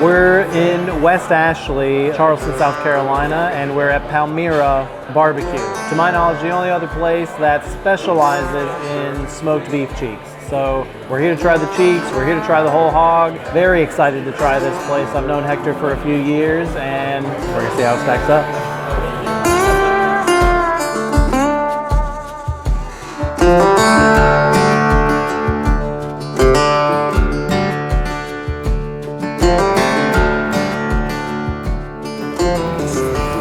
We're in West Ashley, Charleston, South Carolina, and we're at Palmira BBQ. To my knowledge, the only other place that specializes in smoked beef cheeks. So we're here to try the cheeks, we're here to try the whole hog. Very excited to try this place. I've known Hector for a few years, and we're gonna see how it stacks up.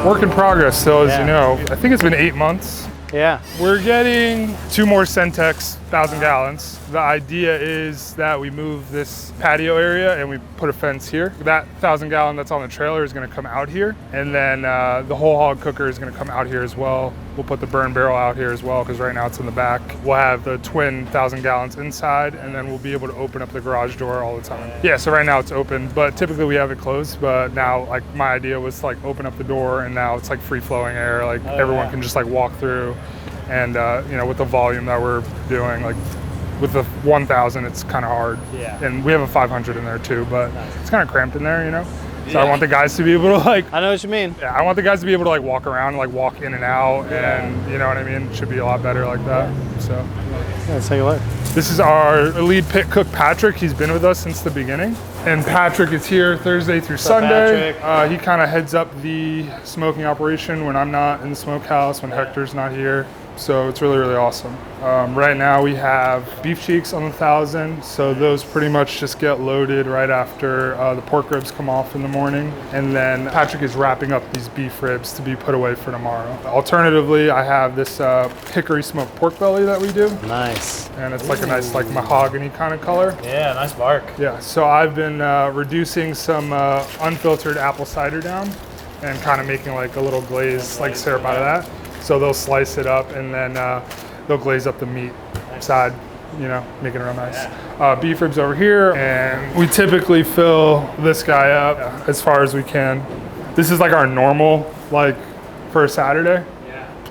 Work in progress, so as you know, I think it's been 8 months. Yeah. We're getting 2 more Centex 1,000 gallons. The idea is that we move this patio area and we put a fence here. That 1,000 gallon that's on the trailer is gonna come out here. And then the whole hog cooker is gonna come out here as well. We'll put the burn barrel out here as well, because right now it's in the back. We'll have the twin 1,000 gallons inside, and then we'll be able to open up the garage door all the time. Yeah, so right now it's open, but typically we have it closed. But now, like, my idea was to, like, open up the door, and now it's like free flowing air. Like everyone can just like walk through. And you know, with the volume that we're doing, like with the 1,000, it's kind of hard. Yeah. And we have a 500 in there too, but it's kind of cramped in there, you know? So I want the guys to be able to, like... I know what you mean. Yeah, I want the guys to be able to, like, walk around, like, walk in and out, and you know what I mean? It should be a lot better like that, so. Yeah, let's take a look. This is our lead pit cook, Patrick. He's been with us since the beginning. And Patrick is here Thursday through Sunday. He kind of heads up the smoking operation when I'm not in the smokehouse, when Hector's not here. So it's really, really awesome. Right now we have beef cheeks on the 1,000. So those pretty much just get loaded right after the pork ribs come off in the morning. And then Patrick is wrapping up these beef ribs to be put away for tomorrow. Alternatively, I have this hickory smoked pork belly that we do. Nice. And it's like a nice, like, mahogany kind of color. Yeah, nice bark. Yeah, so I've been reducing some unfiltered apple cider down and kind of making like a little glaze, like syrup out of that. So they'll slice it up and then they'll glaze up the meat side, you know, making it real nice. Beef ribs over here, and we typically fill this guy up as far as we can. This is like our normal, like, for a Saturday.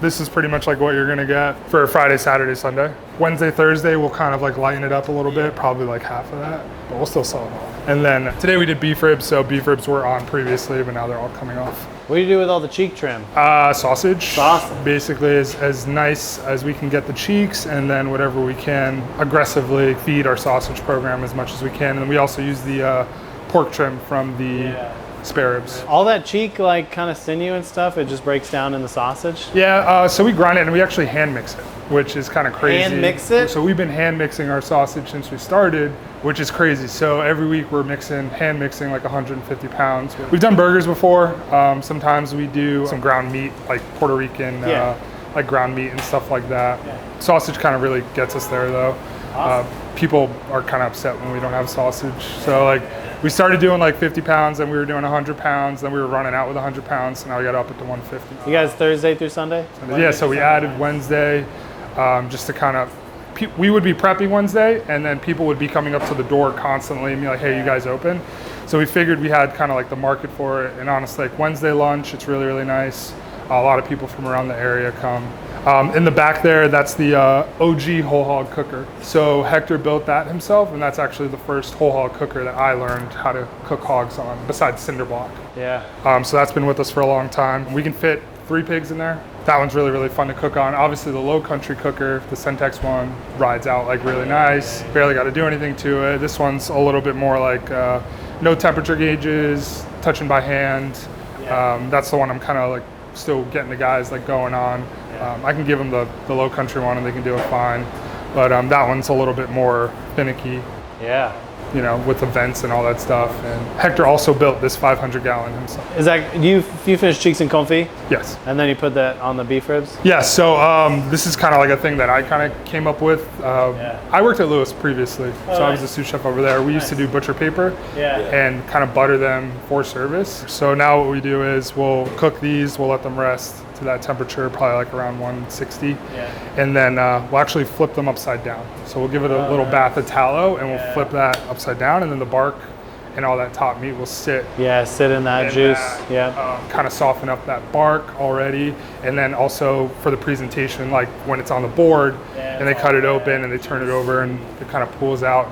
This is pretty much like what you're gonna get for Friday, Saturday, Sunday. Wednesday, Thursday, we'll kind of like lighten it up a little bit, probably like half of that, but we'll still sell it all. And then today we did beef ribs, so beef ribs were on previously, but now they're all coming off. What do you do with all the cheek trim? Sausage. Sausage. Basically as nice as we can get the cheeks, and then whatever we can aggressively feed our sausage program as much as we can. And we also use the pork trim from the spare ribs. All that cheek, like, kind of sinew and stuff, it just breaks down in the sausage? Yeah, so we grind it and we actually hand mix it, which is kind of crazy. Hand mix it? So we've been hand mixing our sausage since we started, which is crazy. So every week we're hand mixing like 150 pounds. We've done burgers before. Sometimes we do some ground meat, like Puerto Rican, like ground meat and stuff like that. Sausage kind of really gets us there though. Awesome. People are kind of upset when we don't have sausage. So like, we started doing like 50 pounds, then we were doing 100 pounds, then we were running out with 100 pounds, so now we got up at the 150. You guys Thursday through Sunday? Yeah, so we added Wednesday just to kind of, we would be prepping Wednesday, and then people would be coming up to the door constantly and be like, hey, you guys open? So we figured we had kind of like the market for it, and honestly, like Wednesday lunch, it's really, really nice. A lot of people from around the area come. In the back there, that's the OG whole hog cooker. So Hector built that himself, and that's actually the first whole hog cooker that I learned how to cook hogs on, besides cinder block. Yeah. So that's been with us for a long time. We can fit 3 pigs in there. That one's really, really fun to cook on. Obviously the low country cooker, the Centex one, rides out like really nice. Barely got to do anything to it. This one's a little bit more like no temperature gauges, touching by hand. That's the one I'm kind of like still getting the guys like going on. I can give them the low country one and they can do it fine. But that one's a little bit more finicky. Yeah. You know, with the vents and all that stuff. And Hector also built this 500 gallon himself. Is that, you finish cheeks and confit? Yes. And then you put that on the beef ribs? Yeah, so this is kind of like a thing that I kind of came up with. I worked at Lewis previously, so I was a sous chef over there. We used to do butcher paper and kind of butter them for service. So now what we do is we'll cook these, we'll let them rest to that temperature, probably like around 160. And then we'll actually flip them upside down. So we'll give it a little bath of tallow and we'll flip that upside down, and then the bark and all that top meat will sit. Yeah, sit in that juice. Kind of soften up that bark already. And then also for the presentation, like when it's on the board and they cut it open and they turn it over and it kind of pulls out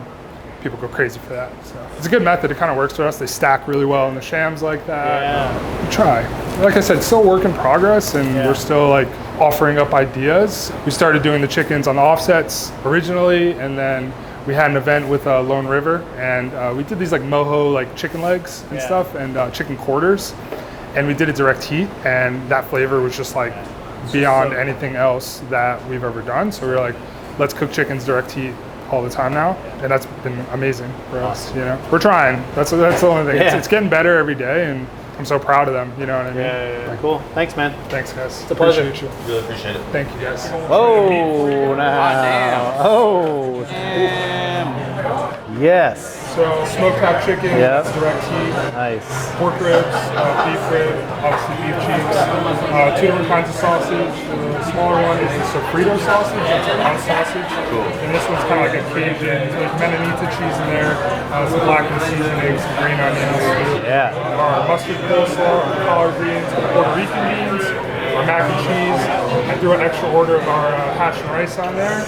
people go crazy for that. So it's a good method. It kind of works for us. They stack really well in the shams like that. Yeah. We try. Like I said, still a work in progress, and we're still like offering up ideas. We started doing the chickens on the offsets originally, and then we had an event with Lone River, and we did these like mojo like chicken legs and stuff, and chicken quarters, and we did it direct heat, and that flavor was just like beyond anything else that we've ever done. So we were like, let's cook chickens direct heat all the time now, and that's been amazing for us. You know, we're trying. That's the only thing. Yeah. It's getting better every day, and I'm so proud of them. You know what I mean? Yeah. Cool. Thanks, man. Thanks, guys. It's a pleasure. Appreciate you. Really appreciate it. Thank you, guys. Oh, now. Oh, damn. Yes. So smoked half chicken, Yeah. that's direct heat. Nice. Pork ribs, beef rib, obviously beef cheeks, 2 different kinds of sausage. The smaller one is the sofrito sausage, that's a round sausage. Cool. And this one's kind of like a Cajun. There's Menonita cheese in there, some blackened seasoning, some green onions. Yeah. Our mustard coleslaw, our collard greens, our Puerto Rican beans, our mac and cheese. I threw an extra order of our hash and rice on there.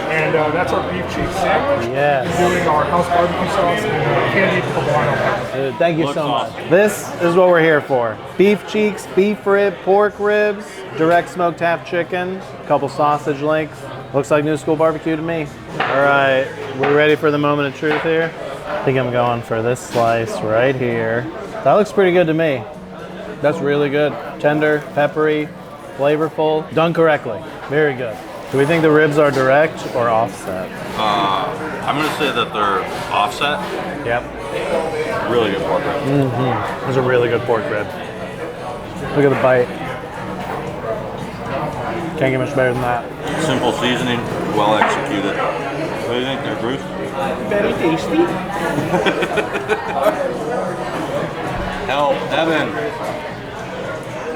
And that's our beef cheek sandwich. Yes. We're doing our house barbecue sauce and candied poblano pepper. Dude, thank you Looks so much. awesome. This is what we're here for. Beef cheeks, beef rib, pork ribs, direct smoked half chicken, a couple sausage links. Looks like new school barbecue to me. All right, we ready for the moment of truth here? I think I'm going for this slice right here. That looks pretty good to me. That's really good. Tender, peppery, flavorful, done correctly. Very good. Do we think the ribs are direct or offset? I'm gonna say that they're offset. Yep. Really good pork rib. Those are really good pork rib. Look at the bite. Can't get much better than that. Simple seasoning, well executed. What do you think there, Bruce? Very tasty. Help, Evan.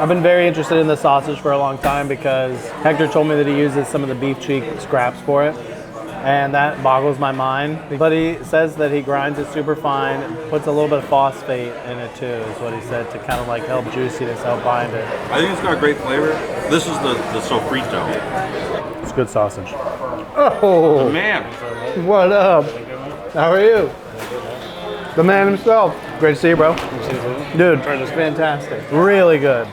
I've been very interested in the sausage for a long time because Hector told me that he uses some of the beef cheek scraps for it, and that boggles my mind. But he says that he grinds it super fine, puts a little bit of phosphate in it too, is what he said, to kind of like help juiciness, help bind it. I think it's got great flavor. This is the sofrito. It's good sausage. Oh, Man, what up? How are you? The man himself. Great to see you, bro. Dude, it's fantastic. Really good.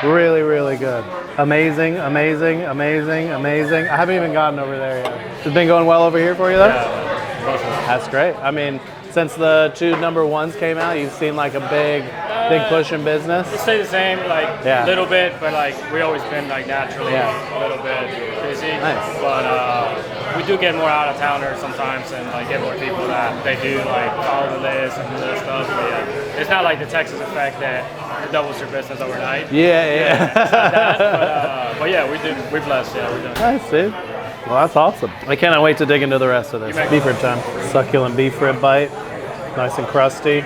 Really, really good. Amazing, amazing, amazing, amazing. I haven't even gotten over there yet. It's been going well over here for you, though? Yeah. That's great. I mean, since the 2 number 1s came out, you've seen like a big push in business. It stayed the same, like Yeah. a little bit, but like we always been like naturally Yeah. a little bit busy. Nice. But we do get more out of towners sometimes, and like get more people that they do like follow the list and do that stuff. But yeah, it's not like the Texas effect that doubles your business overnight. Yeah. It's not that, but yeah, we're blessed. Yeah, we're doing. Nice, dude. Well, that's awesome. I cannot wait to dig into the rest of this. Beef rib time. Succulent beef rib bite. Nice and crusty.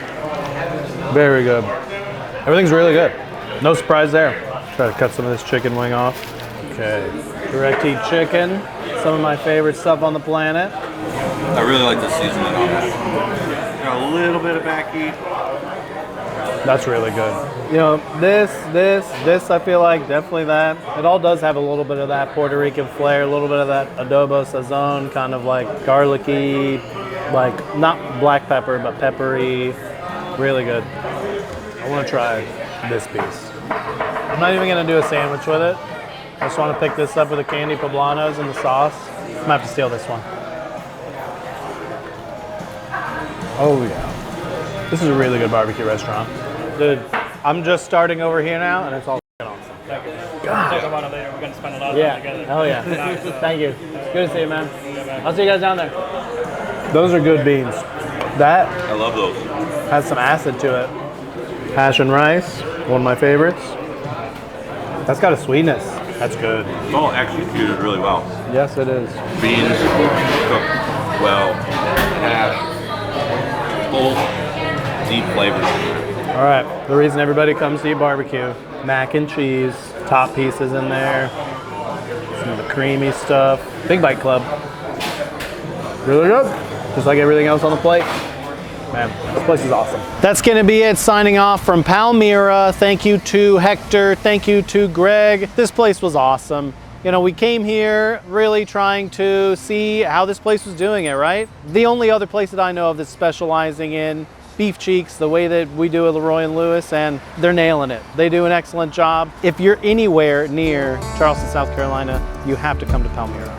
Very good. Everything's really good. No surprise there. Try to cut some of this chicken wing off. Okay. Direct heat chicken. Some of my favorite stuff on the planet. I really like the seasoning on it. Got a little bit of back heat. That's really good. You know, this, I feel like definitely that. It all does have a little bit of that Puerto Rican flair, a little bit of that adobo sazon, kind of like garlicky, like not black pepper, but peppery. Really good. I want to try this piece. I'm not even going to do a sandwich with it. I just want to pick this up with the candy poblanos and the sauce. I'm going to have to steal this one. Oh yeah. This is a really good barbecue restaurant. Dude, I'm just starting over here now and it's all awesome. Thank you. Talk about it later. We're gonna spend a lot of time Yeah. together. Hell yeah. Nice, Thank you. Good to see you, man. Yeah, man. I'll see you guys down there. Those are good beans. That I love those. has some acid to it. Hash and rice, one of my favorites. That's got a sweetness. That's good. It's all executed really well. Yes, it is. Beans cooked well. Hash. Full, deep flavors. All right, the reason everybody comes to eat barbecue, mac and cheese, top pieces in there, some of the creamy stuff. Big Bite Club. Really good, just like everything else on the plate. Man, this place is awesome. That's gonna be it, signing off from Palmira. Thank you to Hector, thank you to Greg. This place was awesome. You know, we came here really trying to see how this place was doing it, right? The only other place that I know of that's specializing in beef cheeks the way that we do at LeRoy and Lewis, and they're nailing it. They do an excellent job. If you're anywhere near Charleston, South Carolina, you have to come to Palmira.